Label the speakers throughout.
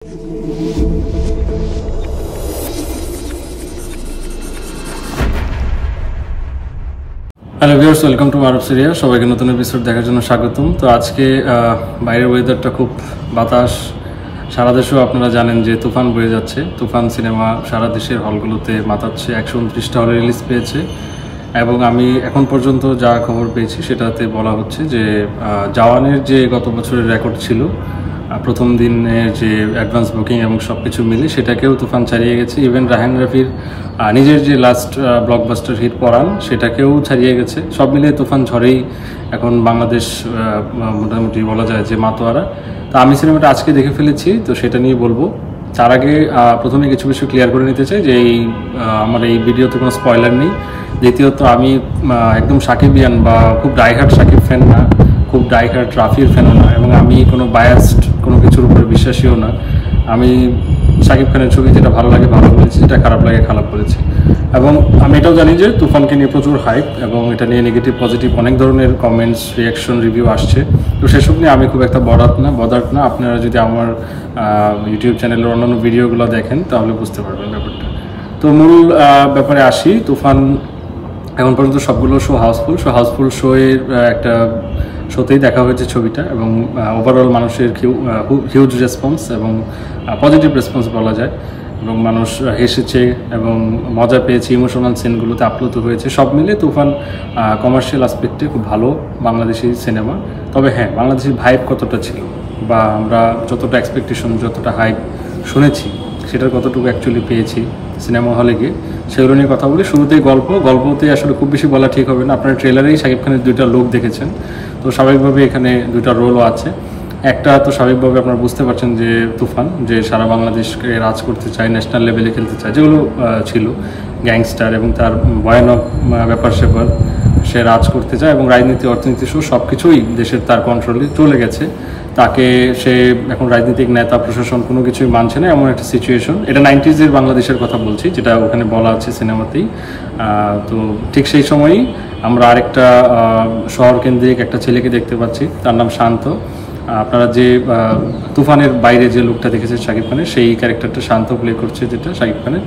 Speaker 1: Hello viewers, welcome to Maruf Syria. সবাইকে নতুন episode দেখার জন্য স্বাগতম। তো আজকে বাইরের ওয়েদারটা খুব বাতাস, সারা দেশেও আপনারা জানেন যে তুফান বয়ে যাচ্ছে। তুফান সিনেমা সারা দেশের হলগুলোতে মাতাচ্ছে, 129টা হলে রিলিজ পেয়েছে এবং আমি এখন পর্যন্ত যা খবর পেয়েছি সেটাতে বলা হচ্ছে যে জওয়ানের যে গত বছরের রেকর্ড ছিল, প্রথম দিনের যে অ্যাডভান্স বুকিং এবং সব কিছু মিলে সেটাকেও তুফান ছাড়িয়ে গেছে। ইভেন রাহান রাফির নিজের যে লাস্ট ব্লকবাস্টার হিট পরান সেটাকেও ছাড়িয়ে গেছে। সব মিলিয়ে তুফান ঝড়েই এখন বাংলাদেশ মোটামুটি বলা যায় যে মাতোয়ারা। তো আমি সিনেমাটা আজকে দেখে ফেলেছি, তো সেটা নিয়ে বলবো। তার আগে প্রথমে কিছু কিছু ক্লিয়ার করে নিতে চাই যে আমার এই ভিডিওতে কোনো স্পয়লার নেই। দ্বিতীয়ত আমি একদম সাকিবিয়ান বা খুব ডাইহার্ট সাকিব ফ্যান না, খুব ডাইহার্ট রাফির ফ্যানও না, এবং আমি কোনো বায়াসড কোনো কিছুর উপরে বিশ্বাসীও না। আমি সাকিব খানের ছবি যেটা ভালো লাগে ভালো বলেছি, যেটা খারাপ লাগে খারাপ বলেছি। এবং আমি এটাও জানি যে তুফানকে নিয়ে প্রচুর হাইপ এবং এটা নিয়ে নেগেটিভ পজিটিভ অনেক ধরনের কমেন্টস, রিয়াকশন, রিভিউ আসছে। তো সেসব নিয়ে আমি খুব একটা বদার্থ না। আপনারা যদি আমার ইউটিউব চ্যানেলের অন্যান্য ভিডিওগুলো দেখেন তাহলে বুঝতে পারবেন ব্যাপারটা। তো মূল ব্যাপারে আসি। তুফান এখন পর্যন্ত সবগুলো হাউসফুল শোয়ের একটা শোতেই দেখা হয়েছে ছবিটা, এবং ওভারঅল মানুষের হিউজ রেসপন্স এবং পজিটিভ রেসপন্স বলা যায়, এবং মানুষ হেসেছে এবং মজা পেয়েছে। ইমোশনাল সিনগুলোতে আপ্লুত হয়েছে। সব মিলে তুফান কমার্শিয়াল আসপেক্টে খুব ভালো বাংলাদেশি সিনেমা। তবে হ্যাঁ, বাংলাদেশি ভাইব কতটা ছিল বা আমরা যতটা এক্সপেকটেশন, যতটা হাইপ শুনেছি সেটার কতটুকু অ্যাকচুয়ালি পেয়েছি সিনেমা হলে গিয়ে, সেগুলো নিয়ে কথা বলি। শুরুতেই গল্পতে আসলে খুব বেশি বলা ঠিক হবে না। আপনারা ট্রেলারেই শাকিব খানের দুইটা লোক দেখেছেন, তো স্বাভাবিকভাবে এখানে দুইটা রোলও আছে। একটা তো স্বাভাবিকভাবে আপনারা বুঝতে পারছেন যে তুফান যে সারা বাংলাদেশকে রাজ করতে চায়, ন্যাশনাল লেভেলে খেলতে চায়, যেগুলো ছিল গ্যাংস্টার এবং তার ভয়ানক ব্যাপার স্যাপার, সে রাজ করতে চায় এবং রাজনীতি, অর্থনীতি সহ সব কিছুই দেশের তার কন্ট্রোলে চলে গেছে। তাকে সে এখন রাজনৈতিক নেতা, প্রশাসন কোনো কিছুই মানছে না, এমন একটা সিচুয়েশন। এটা 90s বাংলাদেশের কথা বলছি, যেটা ওখানে বলা আছে সিনেমাতেই। তো ঠিক সেই সময়ই আমরা আরেকটা শহর কেন্দ্রিক একটা ছেলেকে দেখতে পাচ্ছি, তার নাম শান্ত। আপনারা যে তুফানের বাইরে যে লোকটা দেখেছেন শাকিব খানের, সেই ক্যারেক্টারটা শান্ত প্লে করছে, যেটা শাকিব খানের।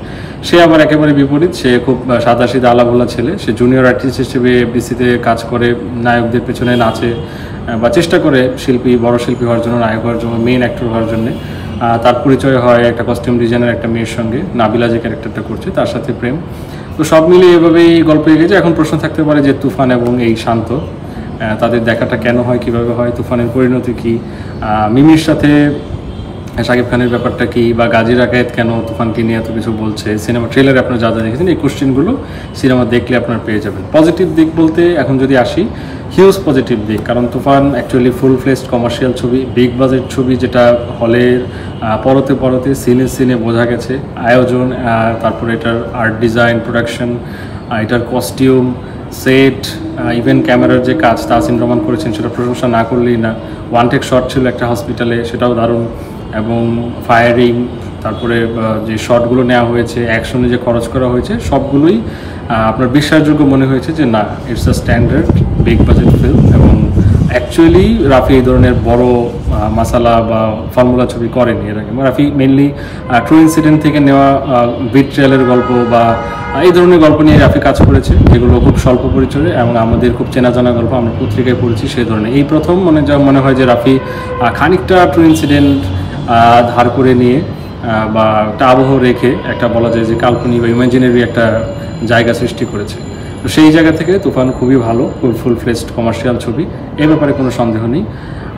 Speaker 1: সে আবার একেবারে বিপরীত। সে খুব সাদাসিধা আলাভোলা ছেলে। সে জুনিয়র আর্টিস্ট হিসেবে বিসিতে কাজ করে, নায়কদের পেছনে নাচে বা চেষ্টা করে বড় শিল্পী হওয়ার জন্য, নায়ক হওয়ার জন্য, মেইন অ্যাক্টর হওয়ার জন্য। তার পরিচয় হয় একটা কস্টিউম ডিজাইনের একটা মেয়ের সঙ্গে, নাবিলা যে ক্যারেক্টারটা করছে তার সাথে প্রেম। তো সব মিলিয়ে এভাবেই গল্প এগিয়েছে। এখন প্রশ্ন থাকতে পারে যে তুফান এবং এই শান্ত তাদের দেখাটা কেন হয়, কিভাবে হয়, তুফানের পরিণতি কী, মিমির সাথে শাকিব খানের ব্যাপারটা কী, বা গাজী রাকায়েত কেন তুফানকে নিয়ে এত কিছু বলছে। সিনেমা ট্রেলারে আপনারা যা দেখেছেন এই কোশ্চেনগুলো সিনেমা দেখলে আপনারা পেয়ে যাবেন। পজিটিভ দিক বলতে এখন যদি আসি, হিউজ পজিটিভ দিক, কারণ তুফান অ্যাকচুয়ালি ফুল ফ্লেজড কমার্শিয়াল ছবি, বিগ বাজেট ছবি, যেটা হলের পরতে সিনে বোঝা গেছে। আয়োজন, তারপরে এটার আর্ট ডিজাইন, প্রোডাকশন, এটার কস্টিউম, সেট, ইভেন ক্যামেরার যে কাজ তাসিন রহমান করেছেন সেটা প্রশংসা না করলেই না। ওয়ান টেক শট ছিল একটা হসপিটালে, সেটাও দারুণ। এবং ফায়ারিং, তারপরে যে শটগুলো নেওয়া হয়েছে, অ্যাকশনে যে খরচ করা হয়েছে, সবগুলোই আপনার বিশ্বাসযোগ্য মনে হয়েছে যে না, it's a standard big budget film. এবং অ্যাকচুয়ালি রাফি এই ধরনের বড় মাসালা বা ফর্মুলা ছবি করেনি এর আগে। রাফি মেনলি ট্রু ইনসিডেন্ট থেকে নেওয়া বিট্রিয়ালের গল্প বা এই ধরনের গল্প নিয়ে রাফি কাজ করেছে, যেগুলো খুব স্বল্প পরিচয়ে এবং আমাদের খুব চেনা জানা গল্প, আমরা পত্রিকায় পড়েছি সেই ধরনের। এই প্রথম মনে হয় যে রাফি খানিকটা ট্রু ইনসিডেন্ট ধার করে নিয়ে বা একটা আবহ রেখে একটা বলা যায় যে কাল্পনিক বা ইমাজিনারি একটা জায়গা সৃষ্টি করেছে। তো সেই জায়গা থেকে তুফান খুবই ভালো, ফুল ফ্লেজড কমার্শিয়াল ছবি, এ ব্যাপারে কোনো সন্দেহ নেই।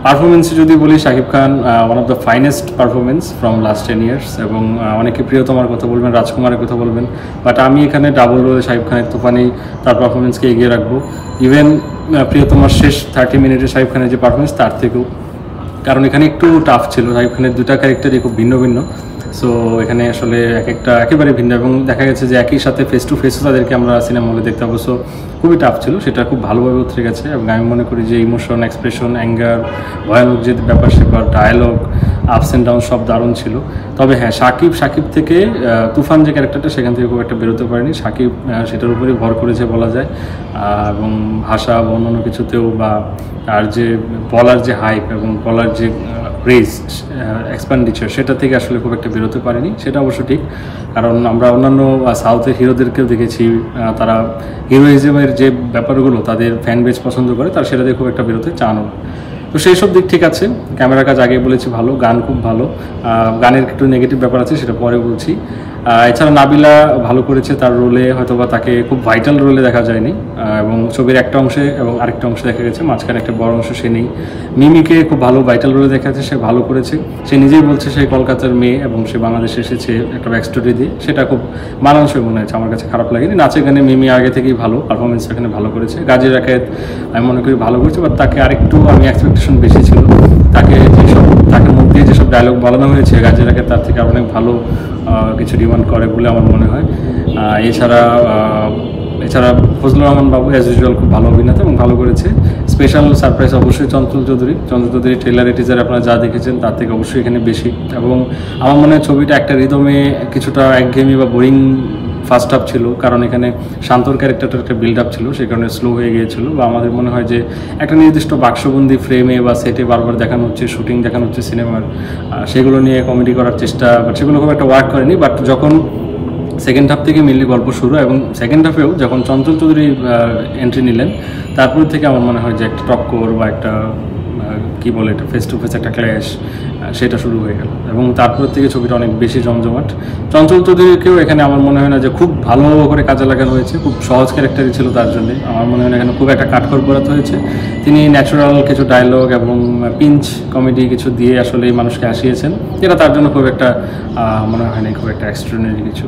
Speaker 1: পারফরমেন্সে যদি বলি, Shakib Khan one of the finest performance from last 10 years, এবং অনেকে প্রিয়তমার কথা বলবেন, রাজকুমারের কথা বলবেন, বাট আমি এখানে ডাবল রোলে শাকিব খানের তুফানেই তার পারফরমেন্সকে এগিয়ে রাখবো। ইভেন প্রিয়তমার শেষ 30 মিনিটে শাকিব খানের যে পারফরমেন্স তার থেকেও, কারণ এখানে একটু টাফ ছিল। শাকিব খানের দুটা ক্যারেক্টারই খুব ভিন্ন ভিন্ন। সো এখানে আসলে এক একটা একেবারে ভিন্ন, এবং দেখা গেছে যে একই সাথে ফেস টু ফেসও তাদেরকে আমরা সিনেমা হলে দেখতে পাবো। সো খুবই টাফ ছিল, সেটা খুব ভালোভাবে উতরে গেছে। এবং আমি মনে করি যে ইমোশন, এক্সপ্রেশন, অ্যাঙ্গার, ভয়ানক যে ব্যাপার স্যাপার, ডায়ালগ, আপস অ্যান্ড ডাউন সব দারুণ ছিল। তবে হ্যাঁ, সাকিব থেকে তুফান যে ক্যারেক্টারটা, সেখান থেকে খুব একটা বেরোতে পারেনি। সাকিব সেটার উপরেই ভর করেছে বলা যায়, এবং ভাষা বা অন্যান্য কিছুতেও, বা আর যে বলার যে হাইপ এবং বলার যে রেজ এক্সপেন্ডিচার, সেটা থেকে আসলে খুব একটা বেরোতে পারেনি। সেটা অবশ্য ঠিক, কারণ আমরা অন্যান্য সাউথের হিরোদেরকেও দেখেছি, তারা হিরোইজমের যে ব্যাপারগুলো তাদের ফ্যান বেজ পছন্দ করে, তারা সেটা দিয়ে খুব একটা বেরোতে চান না। তো সেই সব দিক ঠিক আছে। ক্যামেরার কাজ আগেই বলেছি ভালো, গান খুব ভালো, গানের একটু নেগেটিভ ব্যাপার আছে, সেটা পরে বলছি। এছাড়া নাবিলা ভালো করেছে তার রোলে, হয়তোবা তাকে খুব ভাইটাল রোলে দেখা যায়নি, এবং ছবির একটা অংশে এবং আরেকটা অংশে দেখা গেছে, মাঝখানে একটা বড় অংশ সে নেই। মিমিকে খুব ভালো ভাইটাল রোলে দেখা যাচ্ছে, সে ভালো করেছে। সে নিজেই বলছে সে কলকাতার মেয়ে এবং সে বাংলাদেশে এসেছে একটা ব্যাক স্টোরি দিয়ে, সেটা খুব মানানসই মনে হয়েছে, আমার কাছে খারাপ লাগেনি। নাচে গানে মিমি আগে থেকেই ভালো, পারফরমেন্স এখানে ভালো করেছে। গাজী রাকায়েত আমি মনে করি ভালো করেছে, বাট তাকে আরেকটু আমি এক্সপেকটেশন বেশি ছিল। তাকে মুখ দিয়ে যেসব ডায়লগ বলানো হয়েছে, গাজী রাকায়েত তার থেকে অনেক ভালো কিছু ডিমান্ড করে বলে আমার মনে হয়। এছাড়া ফজলুর রহমান বাবু অ্যাজ ইউজুয়াল খুব ভালো অভিনেতা এবং ভালো করেছে। স্পেশাল সারপ্রাইজ অবশ্যই চঞ্চল চৌধুরী ট্রেলার টিজার আপনারা যা দেখেছেন তার থেকে অবশ্যই এখানে বেশি। এবং আমার মনে হয় ছবিটা একটা রিদমে কিছুটা একঘেয়েমি বা বোরিং ফার্স্ট হাফ ছিল, কারণ এখানে শান্তর ক্যারেক্টারটার একটা বিল্ড আপ ছিল, সে কারণে স্লো হয়ে গিয়েছিল। বা আমাদের মনে হয় যে একটা নির্দিষ্ট বাক্সবন্দি ফ্রেমে বা সেটে বারবার দেখানো হচ্ছে, শুটিং দেখানো হচ্ছে সিনেমার, সেগুলো নিয়ে কমেডি করার চেষ্টা, বাট সেগুলো খুব একটা ওয়ার্ক করেনি। বাট যখন সেকেন্ড হাফ থেকে মেনলি গল্প শুরু, এবং সেকেন্ড হাফেও যখন চঞ্চল চৌধুরী এন্ট্রি নিলেন, তারপর থেকে আমার মনে হয় যে একটা টক্কর বা একটা কী বলে এটা ফেস টু ফেস একটা ক্ল্যাশ, সেটা শুরু হয়ে গেল। এবং তারপর থেকে ছবিটা অনেক বেশি জমজমাট। চঞ্চল চৌধুরীকেও এখানে আমার মনে হয় না যে খুব ভালো করে কাজে লাগানো হয়েছে, খুব সহজ ক্যারেক্টারই ছিল তার জন্য। আমার মনে হয় না এখানে খুব একটা কাঠখড় পোড়াতে হয়েছে। তিনি ন্যাচারাল কিছু ডায়লগ এবং পিঞ্চ কমেডি কিছু দিয়ে আসলে এই মানুষকে আসিয়েছেন, যেটা তার জন্য খুব একটা মনে হয় না খুব একটা এক্সট্রাঅর্ডিনারি কিছু।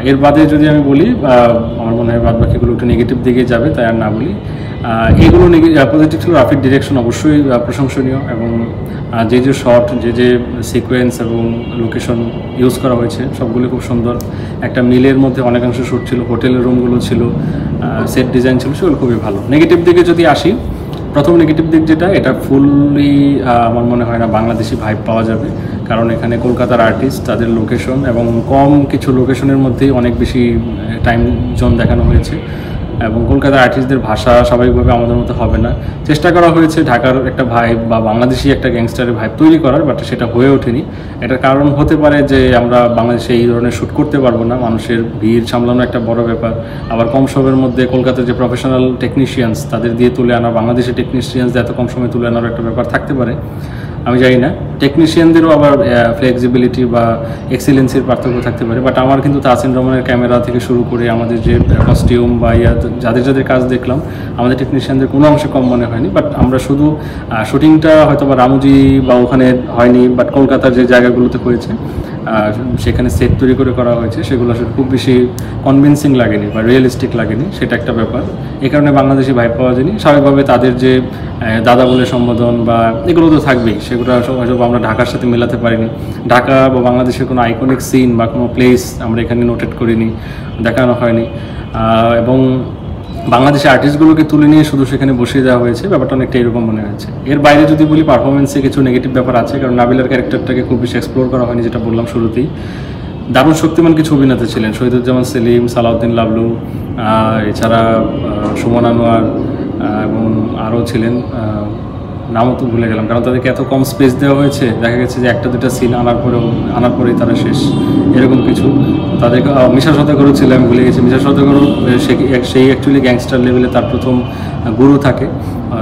Speaker 1: এর বাদে যদি আমি বলি, আমার মনে হয় বাদ বাকিগুলো একটু নেগেটিভ দিকে যাবে, তাই আর না বলি। এগুলো পজিটিভ ছিল। রাফির ডিরেকশন অবশ্যই প্রশংসনীয়, এবং যে শট, যে সিকোয়েন্স এবং লোকেশন ইউজ করা হয়েছে সবগুলো খুব সুন্দর। একটা মিলের মধ্যে অনেকাংশ শ্যুট ছিল, হোটেলের রুমগুলো ছিল, সেট ডিজাইন ছিল, সেগুলো খুবই ভালো। নেগেটিভ দিকে যদি আসি, প্রথম নেগেটিভ দিক যেটা, এটা ফুললি আমার মনে হয় না বাংলাদেশি ভাইব পাওয়া যাবে, কারণ এখানে কলকাতার আর্টিস্ট, তাদের লোকেশন এবং কম কিছু লোকেশনের মধ্যেই অনেক বেশি টাইম জোন দেখানো হয়েছে। এবং কলকাতার আর্টিস্টদের ভাষা স্বাভাবিকভাবে আমাদের মতো হবে না। চেষ্টা করা হয়েছে ঢাকার একটা ভাইব বা বাংলাদেশি একটা গ্যাংস্টারের ভাইব তৈরি করার, বাট সেটা হয়ে ওঠেনি। এটার কারণ হতে পারে যে আমরা বাংলাদেশে এই ধরনের শ্যুট করতে পারবো না, মানুষের ভিড় সামলানো একটা বড় ব্যাপার। আবার কম সময়ের মধ্যে কলকাতার যে প্রফেশনাল টেকনিশিয়ানস, তাদের দিয়ে তুলে আনা, বাংলাদেশের টেকনিশিয়ানসদের এত কম সময় তুলে আনার একটা ব্যাপার থাকতে পারে, আমি জানি না। টেকনিশিয়ানদেরও আবার ফ্লেক্সিবিলিটি বা এক্সিলেন্সির পার্থক্য থাকতে পারে। বাট আমার কিন্তু তাসিন রহমানের ক্যামেরা থেকে শুরু করে আমাদের যে কস্টিউম বা যাদের কাজ দেখলাম, আমাদের টেকনিশিয়ানদের কোনো অংশে কম মনে হয়নি। বাট আমরা শুধু শুটিংটা হয়তো বা রামুজি বা ওখানে হয়নি, বাট কলকাতার যে জায়গাগুলোতে হয়েছে, সেখানে সেট তৈরি করে করা হয়েছে, সেগুলো আসলে খুব বেশি কনভিন্সিং লাগেনি বা রিয়েলিস্টিক লাগেনি, সেটা একটা ব্যাপার। এই কারণে বাংলাদেশি ভাইব পাওয়া যায়নি। স্বাভাবিকভাবে তাদের যে দাদা বলে সম্বোধন বা এগুলো তো থাকবেই, সেগুলো হয়তো আমরা ঢাকার সাথে মেলাতে পারিনি। ঢাকা বা বাংলাদেশের কোনো আইকনিক সিন বা কোনো প্লেস আমরা এখানে নোটেট করিনি, দেখানো হয়নি। এবং বাংলাদেশের আর্টিস্টগুলোকে তুলে নিয়ে শুধু সেখানে বসিয়ে দেওয়া হয়েছে, ব্যাপারটা অনেকটা এরকম মনে হয়েছে। এর বাইরে যদি বলি, পারফরমেন্সে কিছু নেগেটিভ ব্যাপার আছে, কারণ নাবিলার ক্যারেক্টারটাকে খুব বেশি এক্সপ্লোর করা হয়নি, যেটা বললাম শুরুতেই। দারুণ শক্তিমান কিছু অভিনেতা ছিলেন, শহীদুজ্জামান সেলিম, সালাউদ্দিন লাবলু, এছাড়া সুমন আনোয়ার, এবং আরও ছিলেন, নামও তো ভুলে গেলাম, কারণ তাদেরকে এত কম স্পেস দেওয়া হয়েছে। দেখা গেছে যে একটা দুটা সিন আনার পরেই তারা শেষ, এরকম কিছু। তাদেরকে মিশা সওদাগরও ছিল, আমি ভুলে গেছি। মিশা সওদাগরও সেই অ্যাকচুয়ালি গ্যাংস্টার লেভেলে তার প্রথম গুরু থাকে,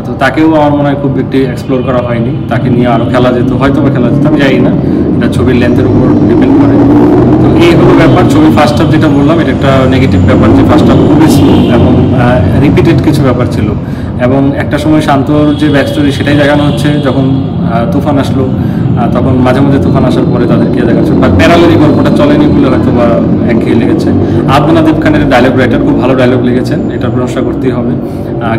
Speaker 1: তো তাকেও আমার মনে হয় খুব একটি এক্সপ্লোর করা হয়নি। তাকে নিয়ে আরও খেলা যেত, হয়তো বা খেলা যেত, আমি জানি না, এটা ছবির লেন্থের উপর ডিপেন্ড করে। তো এই হলো ব্যাপার। ছবির ফার্স্ট হাফ যেটা বললাম, এটা একটা নেগেটিভ ব্যাপার, যে ফার্স্ট হাফ খুবই স্লো এবং রিপিটেড কিছু ব্যাপার ছিল। এবং একটা সময় শান্তর যে ব্যাক স্টোরি, সেটাই দেখানো হচ্ছে। যখন তুফান আসলো, তখন মাঝে মাঝে তুফান আসার পরে তাদেরকে দেখাচ্ছে বা প্যারালালি গল্পটা চলেনি বলে হয়তো বা একঘেয়ে লেগেছে। আদনান আদিব খানের ডায়লগ রাইটার খুব ভালো ডায়লগ লিখেছেন, এটার প্রশংসা করতেই হবে।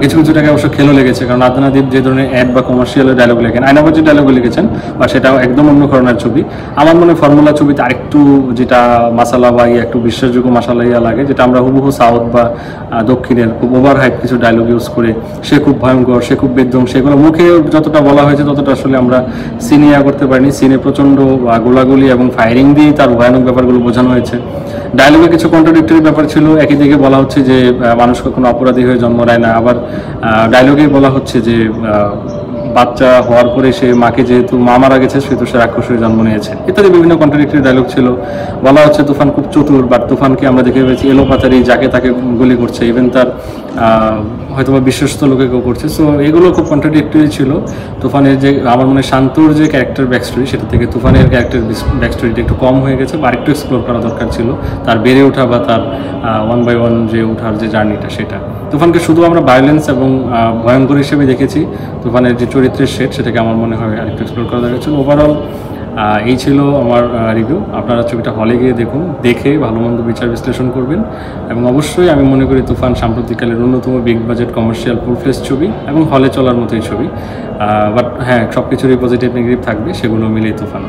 Speaker 1: কিছু কিছু টাকা অবশ্য খেলো লেগেছে, কারণ আদনান আদিব যে ধরনের অ্যাড বা কমার্শিয়ালের ডায়লগ লেখেন, আয়নাবাজির ডায়লগও লিখেছেন, বা সেটাও একদম অন্য ধরনের ছবি। আমার মনে হয় ফর্মুলা ছবিতে আরেকটু যেটা মাসালা বা একটু বিশ্বাসযোগ্য মাসালা লাগে, যেটা আমরা হুবহু সাউথ বা দক্ষিণের খুব ওভার হাইপ কিছু ডায়লগ ইউজ করে সে খুব ভয়ঙ্কর, সে খুব বেদম, সেগুলো মুখে যতটা বলা হয়েছে ততটা আসলে আমরা সিনে করতে পারিনি। সিনে প্রচণ্ড গোলাগুলি এবং ফায়ারিং দিয়ে তার ভয়ানক ব্যাপারগুলো বোঝানো হয়েছে। ডায়লগে কিছু কন্ট্রাডিক্টরি ব্যাপার ছিল, একই দিকে বলা হচ্ছে যে মানুষ কখনো অপরাধী হয়ে জন্ম নেয় না, আবার ডায়লগেই বলা হচ্ছে যে বাচ্চা হওয়ার পরে সে মাকে যেহেতু মা মারা গেছে সেহেতু সে রাক্ষস হয়ে জন্ম নিয়েছে, ইত্যাদি বিভিন্ন কন্ট্রাডিক্টরি ডায়লগ ছিল। বলা হচ্ছে তুফান খুব চতুর, বাট তুফানকে আমরা দেখে পেয়েছি এলোপাতারি, যাকে তাকে গুলি করছে, ইভেন তার হয়তো বা বিশ্বস্ত লোকে কেউ করছে। সো এগুলো খুব কন্ট্রাডিক্টরি ছিল। তুফানের যে আমার মনে শান্তর যে ক্যারেক্টার ব্যাকস্টোরি, সেটা থেকে তুফানের ক্যারেক্টার ব্যাকস্টোরিটা একটু কম হয়ে গেছে, বা আরেকটু এক্সপ্লোর করা দরকার ছিল, তার বেড়ে ওঠা বা তার ওয়ান বাই ওয়ান যে ওঠার যে জার্নিটা সেটা। তুফানকে শুধু আমরা ভায়োলেন্স এবং ভয়ঙ্কর হিসেবে দেখেছি, তুফানের যে চরিত্রের শেড সেটাকে আমার মনে হয় আরেকটু এক্সপ্লোর করা দরকার ছিল। ওভারঅল এই ছিল আমার রিভিউ। আপনারা ছবিটা হলে গিয়ে দেখুন, দেখে ভালো মন্দ বিচার বিশ্লেষণ করবেন। এবং অবশ্যই আমি মনে করি তুফান সাম্প্রতিককালের অন্যতম বিগ বাজেট কমার্শিয়াল ফুল ফ্লেশ ছবি এবং হলে চলার মতোই ছবি। বাট হ্যাঁ, সব কিছুরই পজিটিভ নেগেটিভ থাকবে, সেগুলো মিলেই তুফান।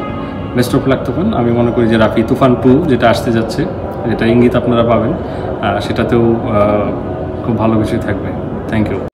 Speaker 1: বেস্ট অফ লাক তুফান। আমি মনে করি যে রাফি তুফান 2 যেটা আসতে যাচ্ছে, যেটা ইঙ্গিত আপনারা পাবেন, সেটাতেও খুব ভালো কিছুই থাকবে। Thank you.